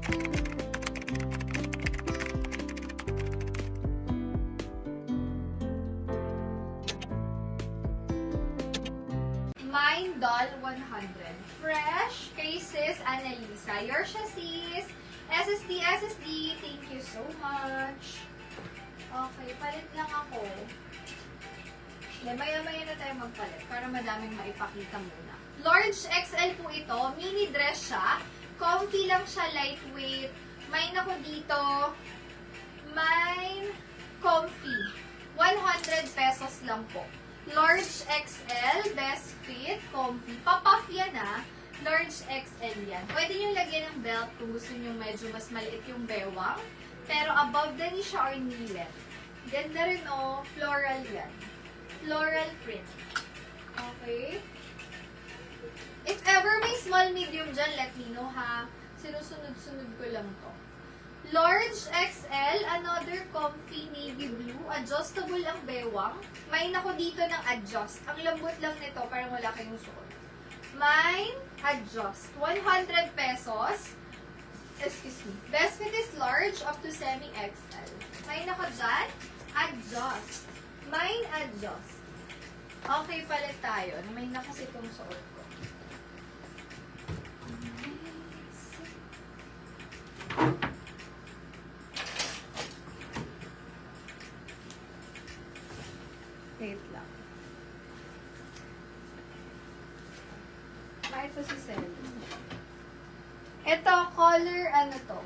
Mine Doll 100. Fresh kay Sis Annalisa. Your siya, sis. SSD, thank you so much. Okay, palit lang ako. Maya-maya na tayo magpalit para madaming maipakita muna. Large XL po ito. Mini dress siya. Comfy lang siya, lightweight. Mine ako dito. Mine comfy. 100 pesos lang po. Large XL, best fit, comfy. Papuff yan ah. Large XL yan. Pwede nyo lagyan ng belt kung gusto nyo medyo mas maliit yung bewang. Pero above the knee siya or knee length. Ganda rin oh. Floral yan. Floral print. Okay? If ever may small, medium dyan, let me know ha. Sinusunod-sunod ko lang to. Large XL, another comfy navy blue. Adjustable ang bewang. May ako dito ng adjust. Ang lambot lang nito, parang wala kayong suot. Mine, adjust. 100 pesos. Excuse me. Best fit is large up to semi-XL. Mine ako dyan, adjust. Mine, adjust. Okay, palit tayo. May na kasi itong suot ko. Wait lang. Bakit po si Sel? Ito, color, ano to?